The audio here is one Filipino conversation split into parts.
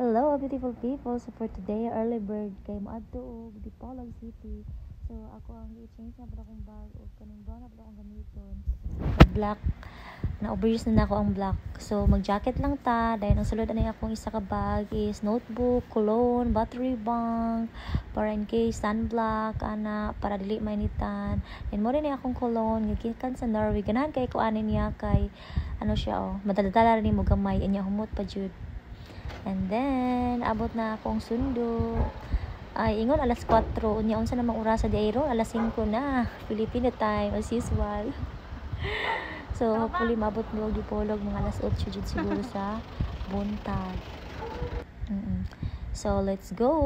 Hello, beautiful people. So for today, early bird kay moadto og Dipolog City. So ako ang i-change na pala akong bag o kaning brown na pala akong gamiton. Black na overuse na ako ang black. So mag-jacket lang ta. Dahil ang sulod na akong isa ka bag is notebook, cologne, battery bank, para in case sunblock ana para dili mainitan. Then mo rin akong cologne gikan sa Norway. Ganahan kay ko anin niya kay ano siya madaladala rin mo gamay inya humot pa jud. And then, abot na akong sundo. Ay, ingon alas 4. Unya, unsa namang orasa di ayro? Alas 5 na. Filipino time, as usual. So, hopefully, mabot mo og Dipolog mga alas 8 jud siguro sa buntag. So, let's go!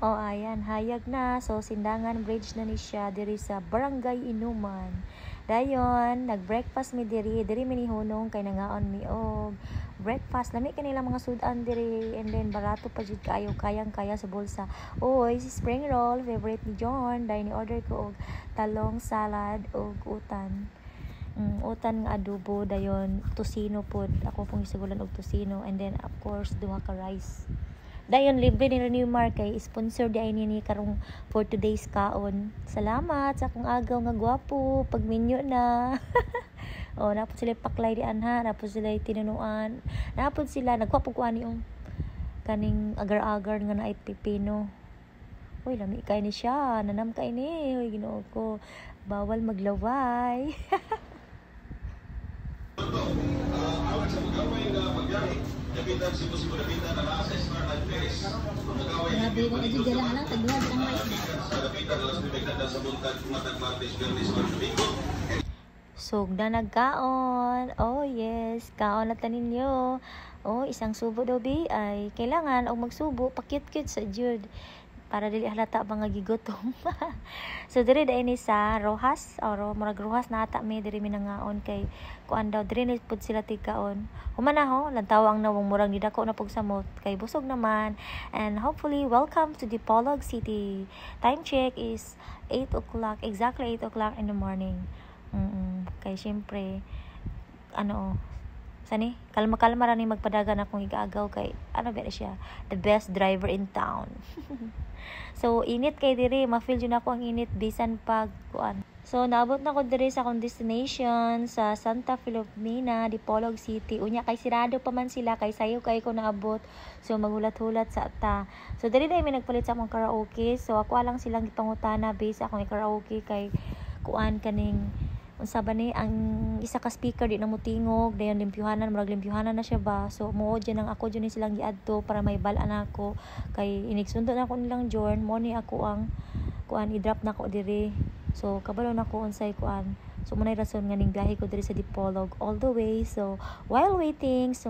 Oh, ayan, hayag na. So, Sindangan Bridge na ni siya diri sa Barangay Inuman. Dayon, nag-breakfast mi diri minihunong kay nangaon mi og breakfast. Lami kanila mga sudan diri and then barato pa jud kaayo kayang-kaya sa bulsa. Oy, si spring roll favorite ni John. Dayon ni order ko og talong salad og utan. Utan nga adobo dayon tosino pod. Ako pong isigulan og tosino and then of course duha ka rice. Dayon libre ni Renew Mark kay sponsor di ay ni karong for today's kaon. Salamat sa akong agaw nga gwapo pag menu na. Napod sila paklay di anha, napod sila tinunuan. Napod sila nagwapo ko ani kaning agar-agar nga naay pipino. Uy, lami kay ni siya, nanam kay ni. Uy, Ginoo ko. Bawal maglaway. Grabe ko aja jalan lang tagwa ang may. Sugda nagkaon. Oh yes, kaon na taninyo. Oh, isang subo dobi ay kailangan og magsubo pakyut-kyut sa jud para dili halata mga gigutom. So diri dai ni sa Rojas or murag Rojas na ata mi diri minangaon kay kuan daw diri ni pud sila tigkaon. Humanaho lantaw ang nawong murag nidako na pug samot kay busog naman and hopefully welcome to Dipolog City. Time check is 8 o'clock, exactly 8 o'clock in the morning. Kay syempre sani kalma-kalma ra ni magpadagan akong igaagaw kay ano ba siya the best driver in town. So init kay diri ma-feel jud ako ang init bisan pag kuan. So naabot na ko diri sa akong destination sa Santa Filomena, Dipolog City. Unya kay sirado pa man sila kay sayo kay ko naabot. So maghulat-hulat sa ata. So diri dai may nagpalit sa akong karaoke. So ako lang silang gipangutana base akong karaoke kay kuan kaning unsa ba ni ang isa ka speaker di na mutingog dayon limpyuhanan na siya ba. So muod dyan ang ako dyan ni silang giadto para may balaan ako kay inigsundo na ako nilang Jorn mo ni ako ang kuan i-drop na ko diri. So kabalo na ko unsay kuan. So munay rason nga ning biyahe ko diri sa Dipolog all the way. So while waiting so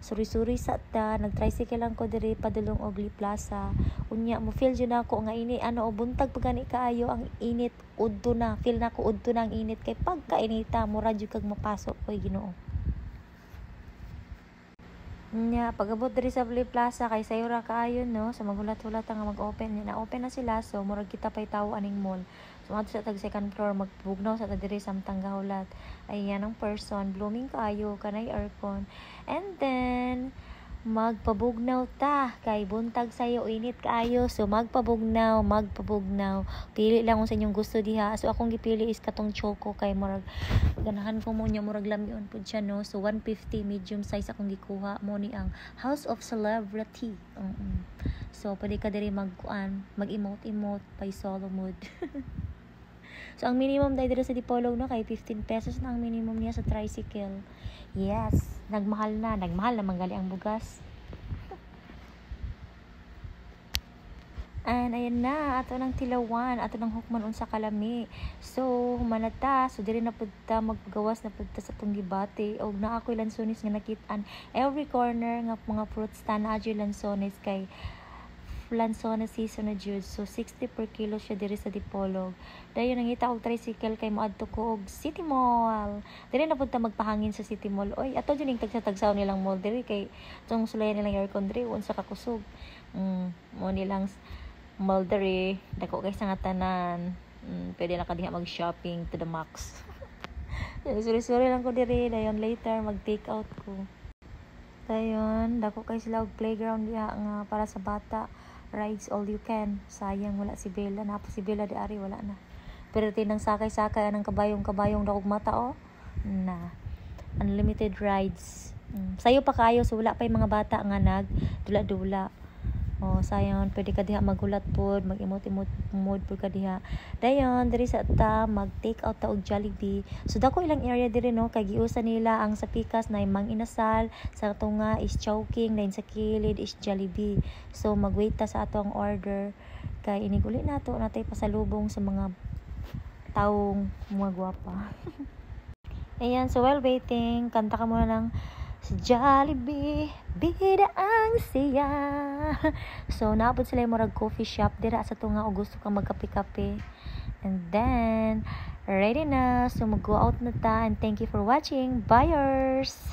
suri-suri sa ta nag-tricycle lang ko diri padulong og Plaza. Unya mo feel jud ako nga ini buntag pagani kaayo ang init udto na feel nako udto na ang init kay pagkainita mura jud kag mapasok koy Ginoo. Nya pag-abot diri sa Plaza kay sayo ra kaayo no sa maghulat-hulat nga mag-open na open na sila so murag kita pay tawo aning mall. So ato sa tag second floor magbugnaw sa diri samtang gahulat. Ayan ang person blooming kaayo kanay aircon. And then magpabugnaw ta kay buntag sayo init kaayo so magpabugnaw pili lang kung sa inyong gusto diha. So akong gipili is katong choco kay murag ganahan ko mo nya murag lamion pud siya no. So 150 medium size akong gikuha mo ni ang House of Celebrity. So pwede ka diri mag-emote by solo mode. So ang minimum dai diri sa Dipolog no kay 15 pesos na ang minimum niya sa tricycle. Yes, nagmahal na manggali ang bugas. And ayan na, ato ng tilawan, ato ng hukman unsa kalami. So, humanata, so diri na pud ta maggawas na pud ta sa tong gibate og naa koy lansones nga nakit-an every corner nga mga fruit stand na lansones kay lansones season na jud. So 60 per kilo siya diri sa Dipolog. Dayon nangita og tricycle kay moadto ko og City Mall. Diri na pud ta magpahangin sa City Mall. Oy, ato jud ning tagsa-tagsaw nilang mall diri kay tong sulayan nilang aircon diri unsa ka kusog. Mo nilang mall diri dako kay sa nga tanan. Pwede na ka diha mag-shopping to the max. Sorry lang ko diri, dayon later mag-take out ko. Dayon, dako kay sila og playground diha nga para sa bata. Rides all you can. Sayang wala si Bella, napa si Bella di ari wala na. Pero tinang sakay-sakay anang kabayong dakog mata oh. Na. Unlimited rides. Sayo pa kayo so wala pa yung mga bata nga nag dula-dula. Oh, sayang pwede ka diha magulat pod, mag-emote-emote mood pod ka diha. Dayon diri sa ta mag-take out ta og Jollibee. So dako ilang area diri no kay giusa nila ang sa pikas na Mang Inasal, sa tunga is Chowking, then sa kilid is Jollibee. So magwait ta sa atong order kay iniguli nato natay pasalubong sa mga taong mga gwapa. Ayan, so while waiting, kanta ka muna ng sa Jollibee, bida ang siya. So, naabot sila yung murag coffee shop. Dira sa tunga o gusto kang magkape-kape. And then, ready na. So, mag-go out na ta. And thank you for watching. Buyers!